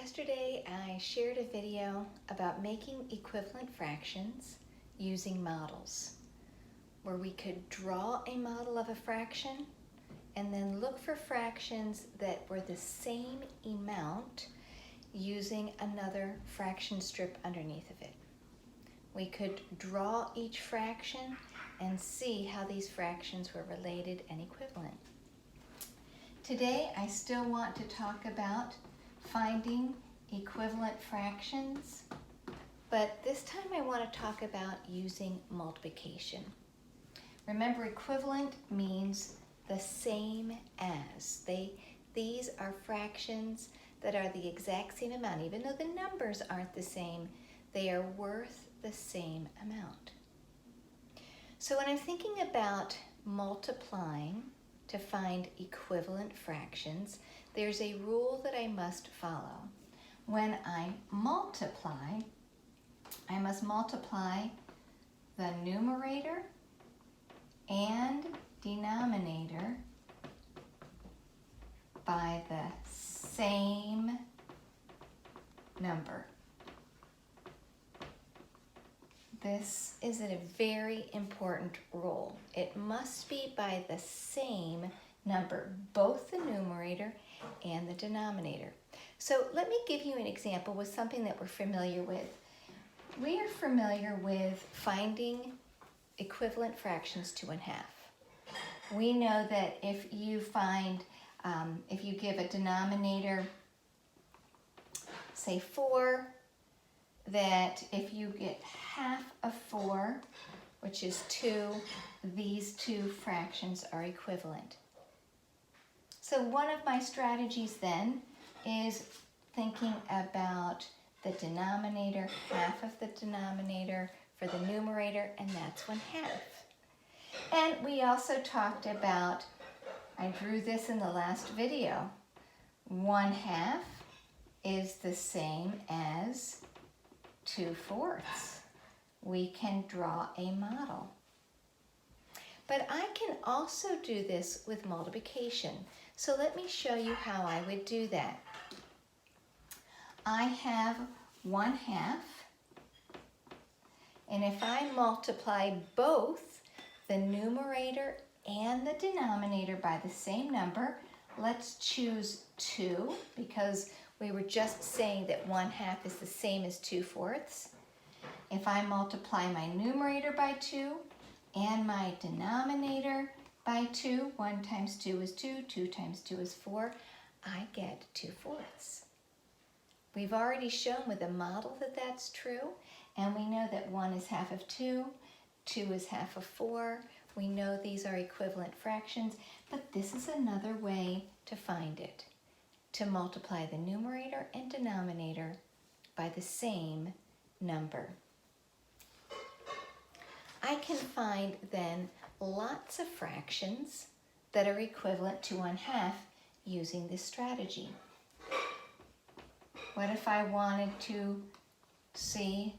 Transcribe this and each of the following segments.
Yesterday I shared a video about making equivalent fractions using models, where we could draw a model of a fraction and then look for fractions that were the same amount using another fraction strip underneath of it. We could draw each fraction and see how these fractions were related and equivalent. Today I still want to talk about finding equivalent fractions, but this time I want to talk about using multiplication. Remember, equivalent means the same as. These are fractions that are the exact same amount. Even though the numbers aren't the same, they are worth the same amount. So when I'm thinking about multiplying to find equivalent fractions, there's a rule that I must follow. When I multiply, I must multiply the numerator and denominator by the same number. This is a very important rule. It must be by the same number, both the numerator and the denominator. So let me give you an example with something that we're familiar with. We are familiar with finding equivalent fractions 2 1/2. We know that if you give a denominator, say 4, that if you get half of 4, which is 2, these two fractions are equivalent. So one of my strategies then is thinking about the denominator, half of the denominator for the numerator, and that's 1/2. And we also talked about, I drew this in the last video, 1/2 is the same as 2/4. We can draw a model. But I can also do this with multiplication. So let me show you how I would do that. I have 1/2, and if I multiply both the numerator and the denominator by the same number, let's choose 2, because we were just saying that 1/2 is the same as 2/4. If I multiply my numerator by 2 and my denominator by 2, 1 times 2 is 2, 2 times 2 is 4, I get 2/4. We've already shown with a model that that's true, and we know that 1 is half of 2, 2 is half of 4. We know these are equivalent fractions, but this is another way to find it, to multiply the numerator and denominator by the same number. I can find then lots of fractions that are equivalent to 1/2 using this strategy. What if I wanted to see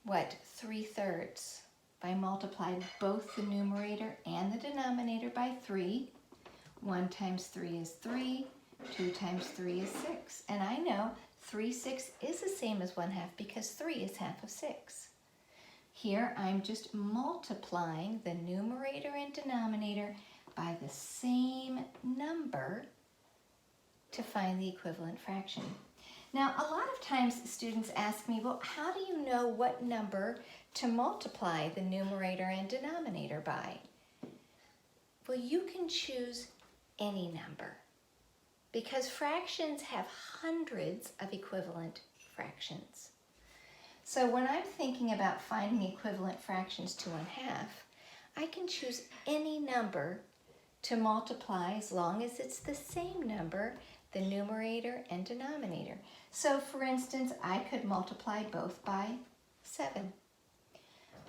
what 3/3? If I multiplied both the numerator and the denominator by 3, 1 times 3 is 3, 2 times 3 is 6. And I know 3/6 is the same as 1/2 because 3 is half of 6. Here I'm just multiplying the numerator and denominator by the same number to find the equivalent fraction. Now, a lot of times students ask me, well, how do you know what number to multiply the numerator and denominator by? Well, you can choose any number, because fractions have hundreds of equivalent fractions. So when I'm thinking about finding equivalent fractions 2 1/2, I can choose any number to multiply as long as it's the same number, the numerator and denominator. So for instance, I could multiply both by 7.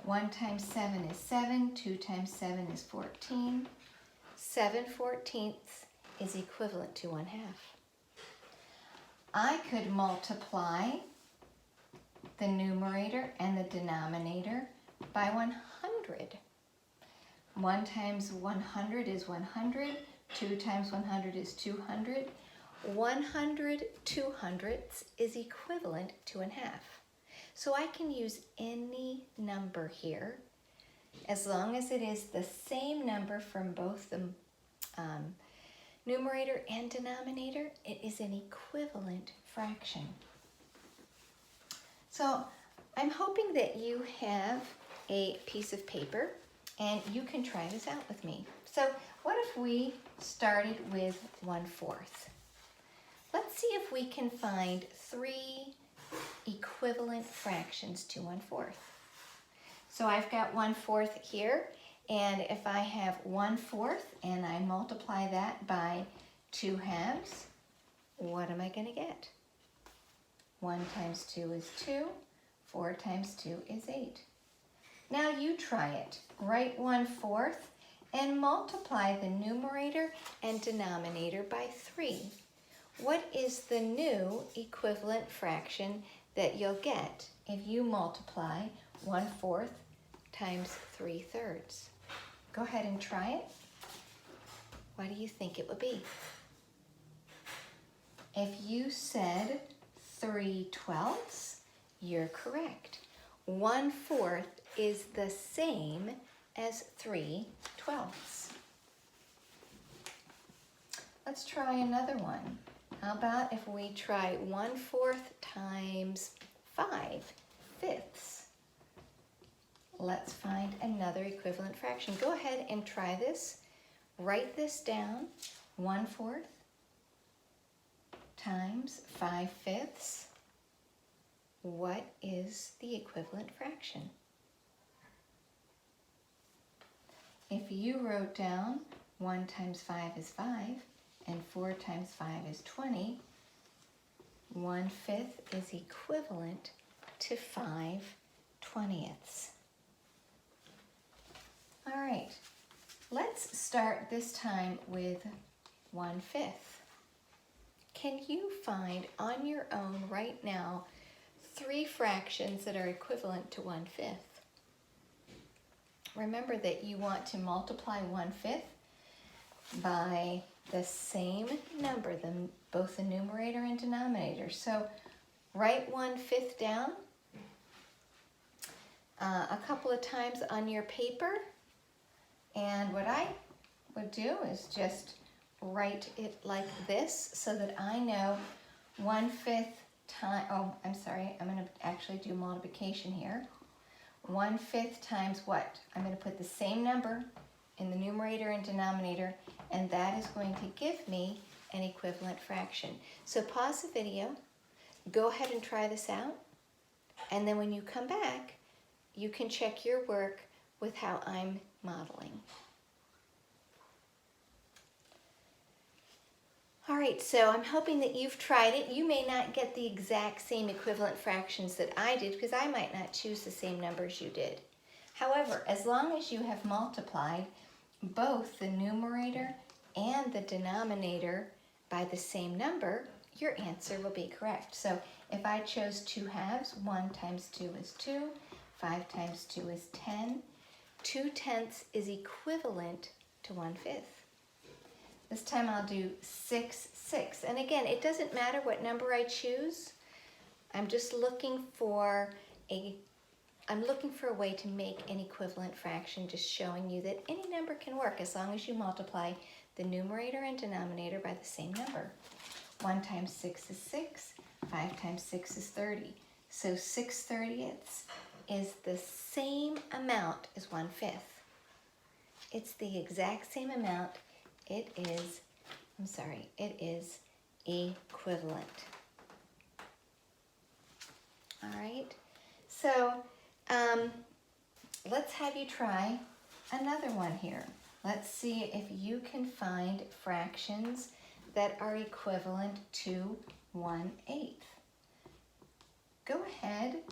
1 times 7 is 7, 2 times 7 is 14. 7/14 is equivalent to 1/2. I could multiply the numerator and the denominator by 100. 1 times 100 is 100, 2 times 100 is 200. 100 200ths is equivalent to 1/2. So I can use any number here as long as it is the same number from both the numerator and denominator. It is an equivalent fraction. So I'm hoping that you have a piece of paper and you can try this out with me. So what if we started with 1/4? Let's see if we can find 3 equivalent fractions to 1/4. So I've got 1/4 here, and if I have 1/4 and I multiply that by 2/2, what am I going to get? 1 times 2 is 2, 4 times 2 is 8. Now you try it. Write 1/4 and multiply the numerator and denominator by 3. What is the new equivalent fraction that you'll get if you multiply 1/4 times 3/3? Go ahead and try it. What do you think it would be? If you said 3/12, you're correct. 1/4 is the same as 3/12. Let's try another one. How about if we try 1/4 times 5/5? Let's find another equivalent fraction. Go ahead and try this. Write this down. 1/4 times 5/5. What is the equivalent fraction? If you wrote down 1 times 5 is 5 and 4 times 5 is 20, 1/5 is equivalent to 5/20. All right, let's start this time with 1/5. Can you find on your own right now 3 fractions that are equivalent to 1/5? Remember that you want to multiply 1/5 by the same number, both the numerator and denominator. So write 1/5 down a couple of times on your paper. And what I would do is just write it like this so that I know 1/5 times, I'm going to actually do multiplication here. 1/5 times what? I'm going to put the same number in the numerator and denominator, and that is going to give me an equivalent fraction. So pause the video, go ahead and try this out, and then when you come back, you can check your work with how I'm modeling. All right, so I'm hoping that you've tried it. You may not get the exact same equivalent fractions that I did because I might not choose the same numbers you did. However, as long as you have multiplied both the numerator and the denominator by the same number, your answer will be correct. So if I chose 2/2, 1 times 2 is 2, 5 times 2 is 10. 2/10 is equivalent to 1/5. This time I'll do 6, 6. And again, it doesn't matter what number I choose. I'm just looking for a way to make an equivalent fraction, just showing you that any number can work as long as you multiply the numerator and denominator by the same number. 1 times 6 is 6, 5 times 6 is 30. So 6/30 is the same amount as 1/5. It's the exact same amount. It is equivalent. All right, so let's have you try another one here. Let's see if you can find fractions that are equivalent to 1/8. Go ahead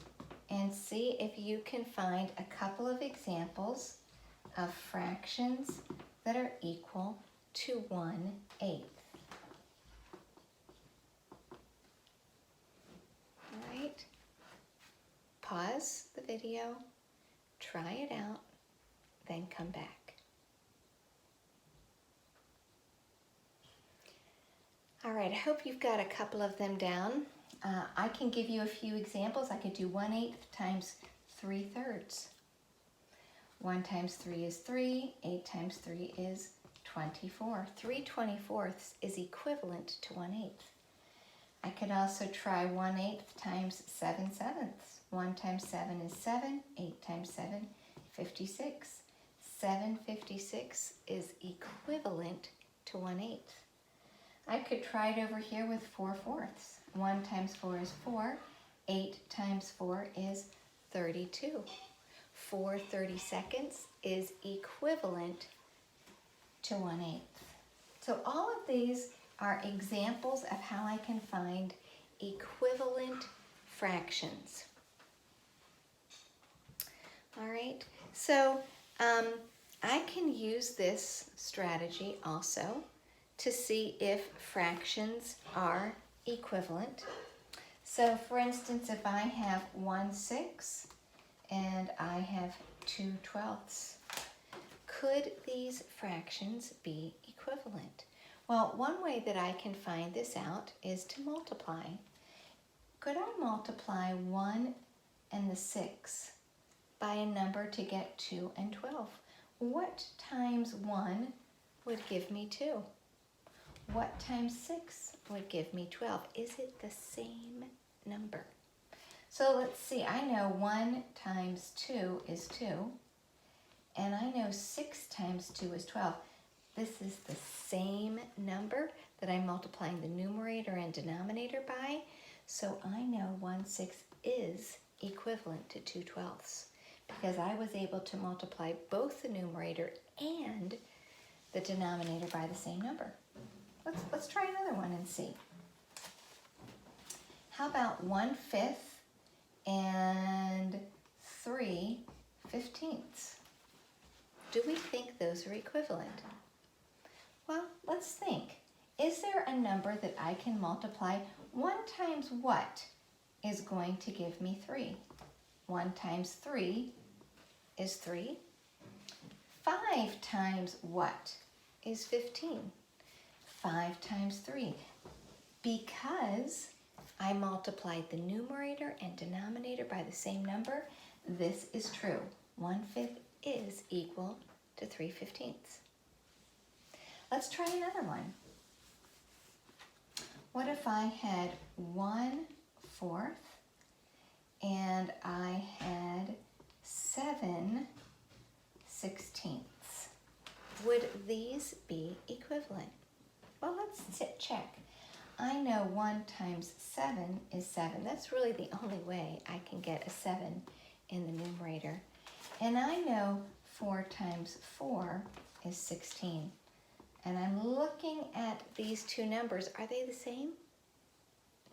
and see if you can find a couple of examples of fractions that are equal to 1/8. All right, pause the video, try it out, then come back. All right, I hope you've got a couple of them down. I can give you a few examples. I could do 1/8 times 3/3. 1 times 3 is 3. 8 times 3 is 24. 3/24 is equivalent to 1/8. I could also try 1/8 times 7/7. 1 times 7 is 7. 8 times 7, 56. 7/56 is equivalent to 1/8. I could try it over here with 4/4. 1 times 4 is 4. 8 times 4 is 32. 4 32nds is equivalent to 1/8. So all of these are examples of how I can find equivalent fractions. All right, so I can use this strategy also to see if fractions are equivalent. So for instance, if I have 1/6 and I have 2/12, could these fractions be equivalent? Well, one way that I can find this out is to multiply. Could I multiply 1 and the 6 by a number to get 2 and 12? What times 1 would give me 2? What times 6 would give me 12? Is it the same number? So let's see, I know 1 times 2 is 2, and I know 6 times 2 is 12. This is the same number that I'm multiplying the numerator and denominator by, so I know 1/6 is equivalent to 2/12 because I was able to multiply both the numerator and the denominator by the same number. Let's try another one and see. How about 1/5 and 3/15? Do we think those are equivalent? Well, let's think. Is there a number that I can multiply? 1 times what is going to give me 3? 1 times 3 is 3. 5 times what is 15? 5 times 3. Because I multiplied the numerator and denominator by the same number, this is true. 1/5 is equal to 3/15. Let's try another one. What if I had 1/4 and I had 7/16? Would these be equivalent? Well, let's check. I know 1 times 7 is 7. That's really the only way I can get a 7 in the numerator. And I know 4 times 4 is 16. And I'm looking at these two numbers. Are they the same?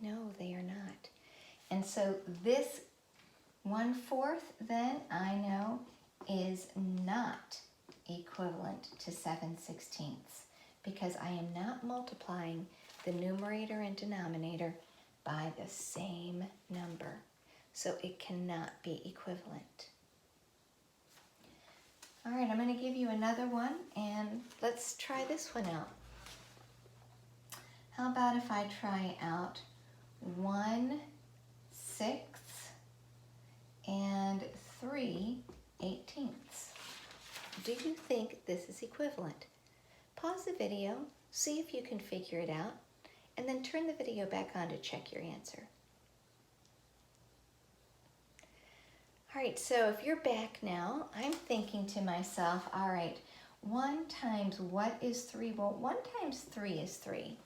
No, they are not. And so this 1/4 then I know is not equivalent to 7/16 because I am not multiplying the numerator and denominator by the same number. So it cannot be equivalent. All right, I'm going to give you another one, and let's try this one out. How about if I try out 1/6 and 3/18? Do you think this is equivalent? Pause the video, see if you can figure it out, and then turn the video back on to check your answer. All right, so if you're back now, I'm thinking to myself, all right, 1 times what is 3? Well, 1 times 3 is 3.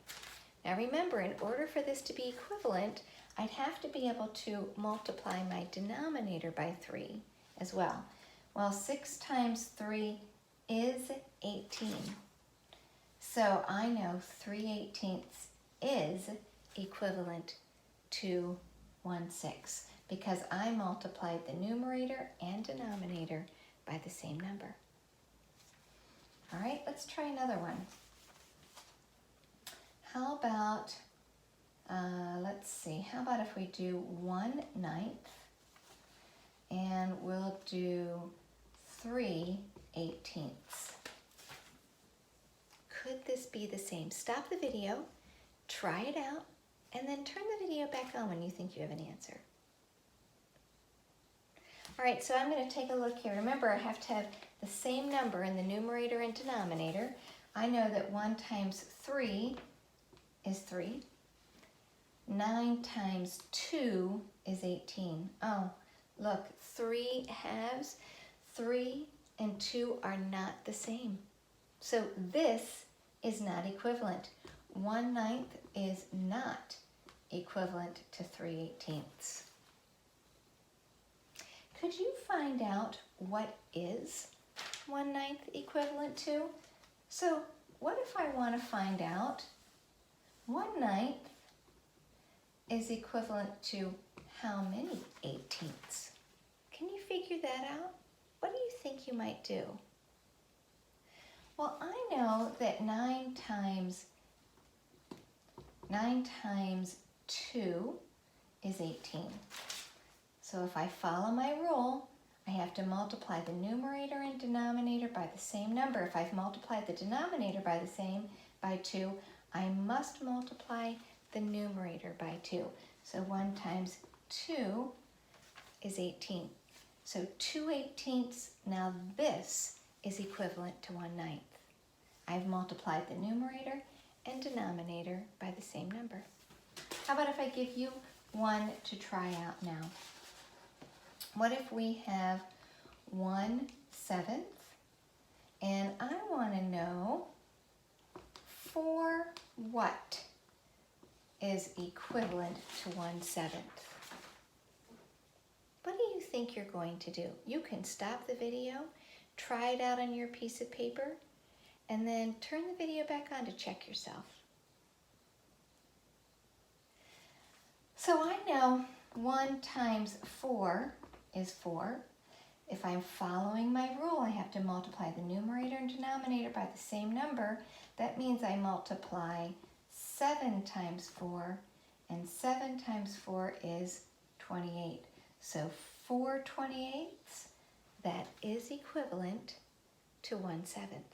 Now remember, in order for this to be equivalent, I'd have to be able to multiply my denominator by 3 as well. Well, 6 times 3 is 18. So I know 3/18 is equivalent to 1/6 because I multiplied the numerator and denominator by the same number. All right, let's try another one. How about, let's see, how about if we do 1/9 and we'll do 3/18? Could this be the same? Stop the video, try it out, and then turn the video back on when you think you have an answer. All right, so I'm going to take a look here. Remember, I have to have the same number in the numerator and denominator. I know that 1 times 3 is 3. 9 times 2 is 18. Oh, look, 3 halves. 3 and 2 are not the same. So this is not equivalent. 1/9 is not equivalent to 3/18. Could you find out what is 1/9 equivalent to? So what if I want to find out 1/9 is equivalent to how many 18ths? Can you figure that out? What do you think you might do? Well, I know that 9 times 2 is 18. So if I follow my rule, I have to multiply the numerator and denominator by the same number. If I've multiplied the denominator by 2, I must multiply the numerator by 2. So 1 times 2 is 18. So 2/18, now this is equivalent to 1/9. I've multiplied the numerator and denominator by the same number. How about if I give you one to try out now? What if we have 1/7, and I want to know for what is equivalent to 1/7? What do you think you're going to do? You can stop the video, try it out on your piece of paper, and then turn the video back on to check yourself. So I know 1 times 4 is 4. If I'm following my rule, I have to multiply the numerator and denominator by the same number. That means I multiply 7 times 4, and 7 times 4 is 28. So 4/28, that is equivalent to 1/7.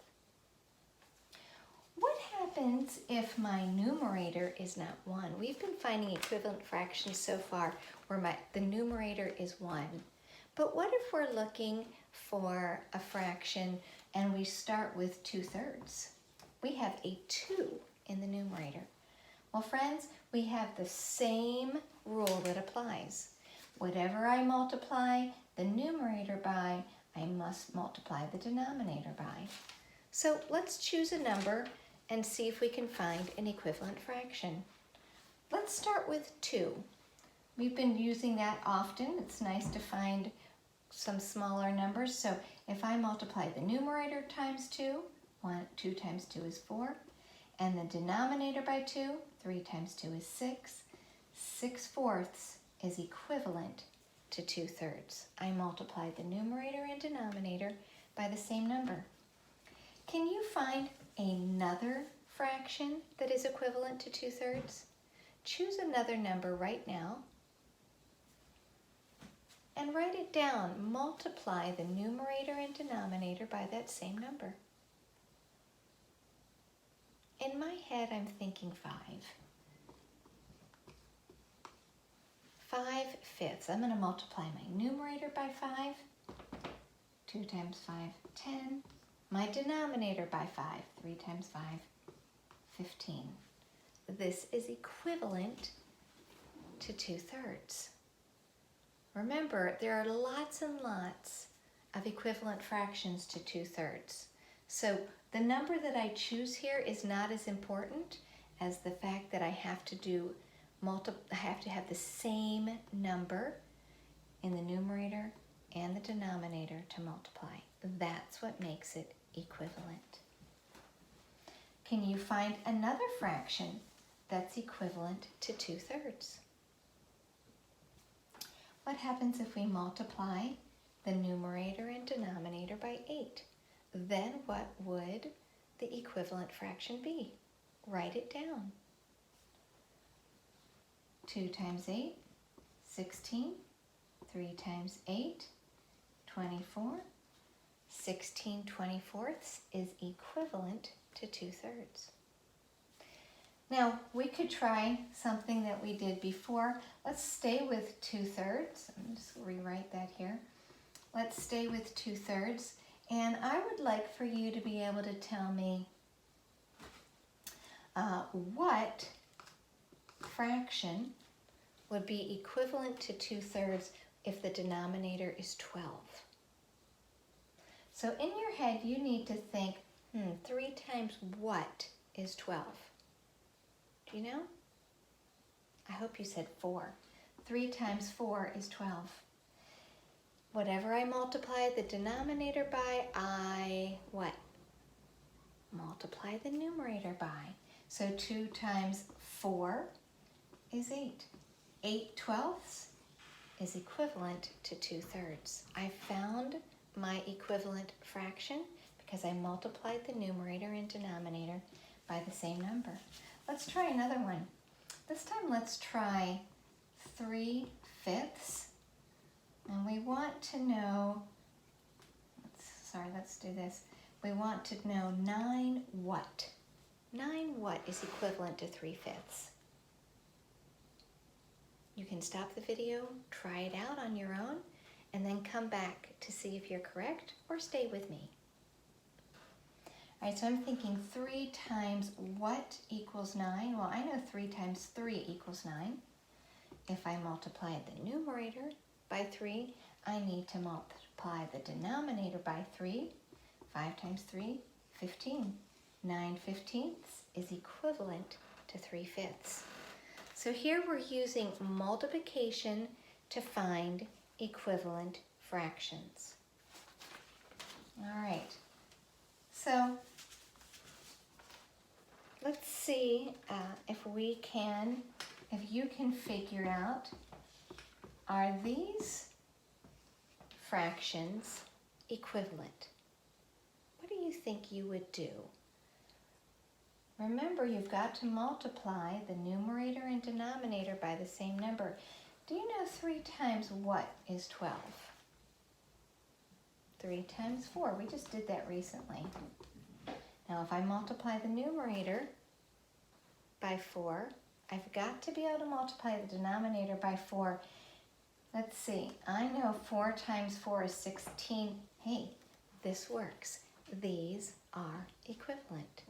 What happens if my numerator is not 1? We've been finding equivalent fractions so far where the numerator is 1. But what if we're looking for a fraction and we start with 2/3? We have a 2 in the numerator. Well, friends, we have the same rule that applies. Whatever I multiply the numerator by, I must multiply the denominator by. So let's choose a number and see if we can find an equivalent fraction. Let's start with 2. We've been using that often. It's nice to find some smaller numbers. So if I multiply the numerator times 2, 2 times 2 is 4, and the denominator by 2, 3 times 2 is 6. 6/4 is equivalent to 2/3. I multiply the numerator and denominator by the same number. Can you find another fraction that is equivalent to 2/3? Choose another number right now and write it down. Multiply the numerator and denominator by that same number. In my head, I'm thinking 5. 5/5. I'm going to multiply my numerator by 5. 2 times 5, 10. My denominator by 5. 3 times 5, 15. This is equivalent to 2/3. Remember, there are lots and lots of equivalent fractions to 2/3. So the number that I choose here is not as important as the fact that I have to have the same number in the numerator and the denominator to multiply. That's what makes it equivalent. Can you find another fraction that's equivalent to 2/3? What happens if we multiply the numerator and denominator by 8? Then what would the equivalent fraction be? Write it down. 2 times 8, 16. 3 times 8, 24. 16/24 is equivalent to 2/3. Now, we could try something that we did before. Let's stay with 2/3. I'm just rewrite that here. Let's stay with 2/3. And I would like for you to be able to tell me what fraction would be equivalent to 2/3 if the denominator is 12. So in your head, you need to think, 3 times what is 12? Do you know? I hope you said 4. 3 times 4 is 12. Whatever I multiply the denominator by, I what? Multiply the numerator by. So 2 times 4 is 8. 8/12 is equivalent to 2/3. I found my equivalent fraction because I multiplied the numerator and denominator by the same number. Let's try another one. This time let's try 3/5. And we want to know, let's do this. We want to know 9 what? 9 what is equivalent to 3/5? You can stop the video, try it out on your own, and then come back to see if you're correct or stay with me. All right, so I'm thinking 3 times what equals 9? Well, I know 3 times 3 equals 9. If I multiply the numerator by 3, I need to multiply the denominator by 3. 5 times 3, 15. 9/15 is equivalent to 3/5. So here we're using multiplication to find equivalent fractions. All right, so let's see if you can figure out, are these fractions equivalent? What do you think you would do? Remember, you've got to multiply the numerator and denominator by the same number. Do you know 3 times what is 12? 3 times 4. We just did that recently. Now, if I multiply the numerator by 4, I've got to be able to multiply the denominator by 4. Let's see. I know 4 times 4 is 16. Hey, this works. These are equivalent,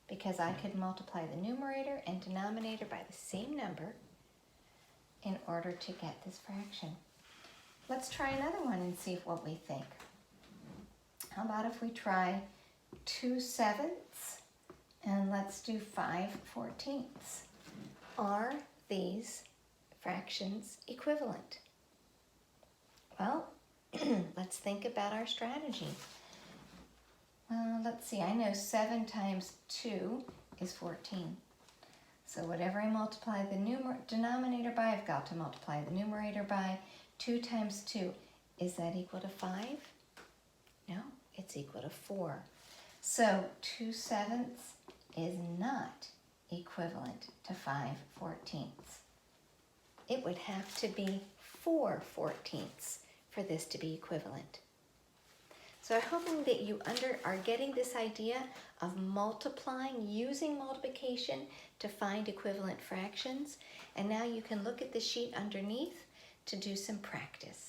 because I could multiply the numerator and denominator by the same number in order to get this fraction. Let's try another one and see what we think. How about if we try 2/7 and let's do 5/14? Are these fractions equivalent? Well, let's think about our strategy. Let's see, I know 7 times 2 is 14. So whatever I multiply the denominator by, I've got to multiply the numerator by. 2 times 2, is that equal to 5? No, it's equal to 4. So 2/7 is not equivalent to 5/14. It would have to be 4/14 for this to be equivalent. So I'm hoping that you are getting this idea of multiplying, using multiplication to find equivalent fractions. And now you can look at the sheet underneath to do some practice.